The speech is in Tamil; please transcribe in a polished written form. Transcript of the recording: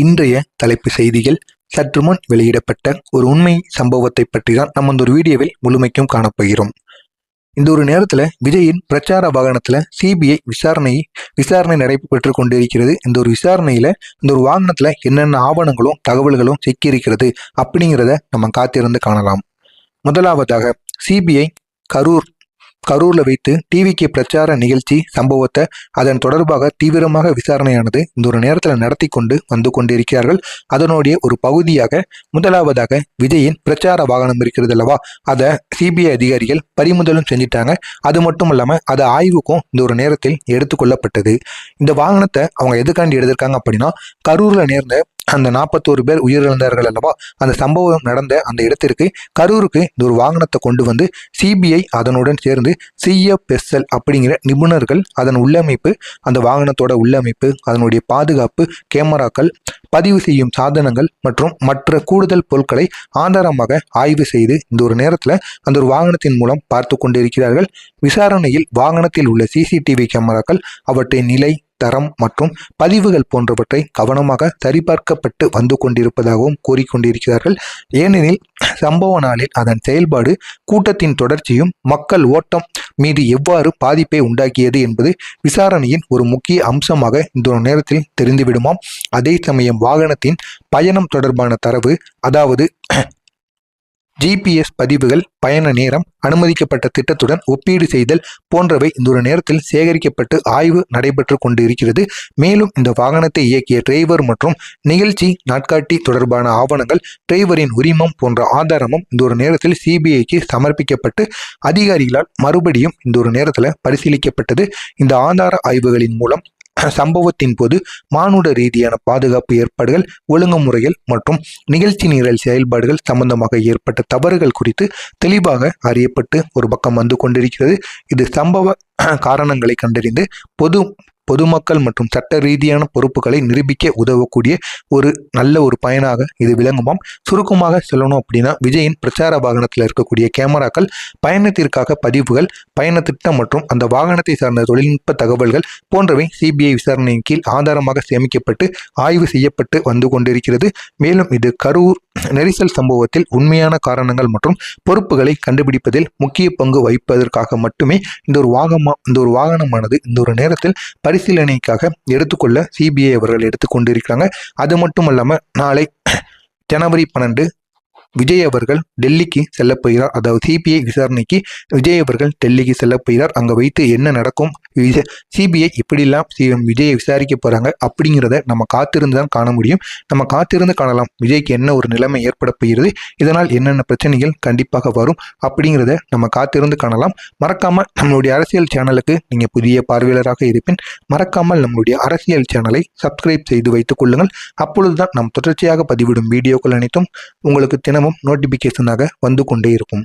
இன்றைய தலைப்பு செய்திகள் சற்று முன் வெளியிடப்பட்ட ஒரு உண்மை சம்பவத்தை பற்றி தான் நம்ம இந்த ஒரு வீடியோவில் முழுமைக்கும் காணப்போகிறோம். இந்த ஒரு நேரத்தில் விஜயின் பிரச்சார வாகனத்தில் சிபிஐ விசாரணை நடைபெற்று கொண்டிருக்கிறது. இந்த ஒரு விசாரணையில் இந்த ஒரு வாகனத்தில் என்னென்ன ஆவணங்களும் தகவல்களும் சிக்கியிருக்கிறது அப்படிங்கிறத நம்ம காத்திருந்து காணலாம். முதலாவதாக சிபிஐ கரூர்ல வைத்து டிவிக்கு பிரச்சார நிகழ்ச்சி சம்பவத்தை அதன் தொடர்பாக தீவிரமாக விசாரணையானது இந்த ஒரு நேரத்தில் நடத்தி கொண்டு வந்து கொண்டிருக்கிறார்கள். அதனுடைய ஒரு பகுதியாக முதலாவதாக விஜயின் பிரச்சார வாகனம் இருக்கிறது அல்லவா, அதை சிபிஐ அதிகாரிகள் பறிமுதலும் செஞ்சிட்டாங்க. அது மட்டும் இல்லாமல் அது ஆய்வுக்கும் இந்த ஒரு நேரத்தில் எடுத்துக்கொள்ளப்பட்டது. இந்த வாகனத்தை அவங்க எதுக்காண்டி எடுத்திருக்காங்க அப்படின்னா, கரூர்ல நேர்ந்த அந்த 41 பேர் உயிரிழந்தார்கள் அல்லவா, அந்த சம்பவம் நடந்த அந்த இடத்திற்கு கரூருக்கு இந்த ஒரு வாகனத்தை கொண்டு வந்து சிபிஐ அதனுடன் சேர்ந்து சிஎஃப்எஸ்எல் அப்படிங்கிற நிபுணர்கள் அதன் உள்ளமைப்பு, அந்த வாகனத்தோட உள்ளமைப்பு, அதனுடைய பாதுகாப்பு, கேமராக்கள், பதிவு செய்யும் சாதனங்கள் மற்றும் மற்ற கூடுதல் பொருட்களை ஆதாரமாக ஆய்வு செய்து இந்த ஒரு நேரத்தில் அந்த ஒரு வாகனத்தின் மூலம் பார்த்து கொண்டிருக்கிறார்கள். விசாரணையில் வாகனத்தில் உள்ள சிசிடிவி கேமராக்கள், அவற்றின் நிலை, தரம் மற்றும் பதிவுகள் போன்றவற்றை கவனமாக சரிபார்க்கப்பட்டு வந்து கொண்டிருப்பதாகவும் கூறிக்கொண்டிருக்கிறார்கள். ஏனெனில் சம்பவ நாளில் அதன் செயல்பாடு, கூட்டத்தின் தொடர்ச்சியும் மக்கள் ஓட்டம் மீது எவ்வாறு பாதிப்பை உண்டாக்கியது என்பது விசாரணையின் ஒரு முக்கிய அம்சமாக இந்த ஒரு நேரத்தில் தெரிந்துவிடுமாம். அதே சமயம் வாகனத்தின் பயணம் தொடர்பான தரவு, அதாவது ஜிபிஎஸ் பதிவுகள், பயண நேரம், அனுமதிக்கப்பட்ட திட்டத்துடன் ஒப்பீடு செய்தல் போன்றவை இந்த ஒரு நேரத்தில் சேகரிக்கப்பட்டு ஆய்வு நடைபெற்று கொண்டு இருக்கிறது. மேலும் இந்த வாகனத்தை இயக்கிய டிரைவர் மற்றும் நிகழ்ச்சி நாட்காட்டி தொடர்பான ஆவணங்கள், டிரைவரின் உரிமம் போன்ற ஆதாரமும் இந்த ஒரு நேரத்தில் சிபிஐக்கு சமர்ப்பிக்கப்பட்டு அதிகாரிகளால் மறுபடியும் இந்த ஒரு நேரத்தில் பரிசீலிக்கப்பட்டது. இந்த ஆதார ஆய்வுகளின் மூலம் சம்பவத்தின் போது மானுட ரீதியான பாதுகாப்பு ஏற்பாடுகள், ஒழுங்குமுறைகள் மற்றும் நிகழ்ச்சி நிரல் செயல்பாடுகள் சம்பந்தமாக ஏற்பட்ட தவறுகள் குறித்து தெளிவாக அறியப்பட்டு ஒரு பக்கம் வந்து கொண்டிருக்கிறது. இது சம்பவ காரணங்களை கண்டறிந்து பொதுமக்கள் மற்றும் சட்ட ரீதியான பொறுப்புகளை நிரூபிக்க உதவக்கூடிய ஒரு நல்ல ஒரு பயனாக இது விளங்குமாம். சுருக்கமாக சொல்லணும் அப்படின்னா, விஜயின் பிரச்சார வாகனத்தில் இருக்கக்கூடிய கேமராக்கள், பயணத்திற்காக பதிவுகள், பயண திட்டம் மற்றும் அந்த வாகனத்தை சார்ந்த தொழில்நுட்ப தகவல்கள் போன்றவை சிபிஐ விசாரணையின் கீழ் ஆதாரமாக சேமிக்கப்பட்டு ஆய்வு செய்யப்பட்டு வந்து கொண்டிருக்கிறது. மேலும் இது கரூர் நெரிசல் சம்பவத்தில் உண்மையான காரணங்கள் மற்றும் பொறுப்புகளை கண்டுபிடிப்பதில் முக்கிய பங்கு வகிப்பதற்காக மட்டுமே இந்த ஒரு வாகனமானது இந்த ஒரு நேரத்தில் பரிசீலனைக்காக எடுத்துக்கொள்ள சிபிஐ அவர்கள் எடுத்துக்கொண்டிருக்கிறாங்க. அது மட்டும் இல்லாமல் நாளை ஜனவரி 12 விஜய் அவர்கள் டெல்லிக்கு செல்ல போகிறார். அதாவது சிபிஐ விசாரணைக்கு விஜய் அவர்கள் டெல்லிக்கு செல்ல போகிறார். அங்கே வைத்து என்ன நடக்கும், சிபிஐ எப்படிலாம் விஜயை விசாரிக்க போறாங்க அப்படிங்கிறத நம்ம காத்திருந்து தான் காண முடியும். நம்ம காத்திருந்து காணலாம் விஜய்க்கு என்ன ஒரு நிலைமை ஏற்பட போகிறது, இதனால் என்னென்ன பிரச்சனைகள் கண்டிப்பாக வரும் அப்படிங்கிறத நம்ம காத்திருந்து காணலாம். மறக்காமல் நம்மளுடைய அரசியல் சேனலுக்கு நீங்கள் புதிய பார்வையாளராக இருப்பின் மறக்காமல் நம்மளுடைய அரசியல் சேனலை சப்ஸ்கிரைப் செய்து வைத்துக் கொள்ளுங்கள். அப்பொழுதுதான் நாம் தொடர்ச்சியாக பதிவிடும் வீடியோக்கள் அனைத்தும் உங்களுக்கு தினமும் நோட்டிபிகேஷனாக வந்து கொண்டே இருக்கும்.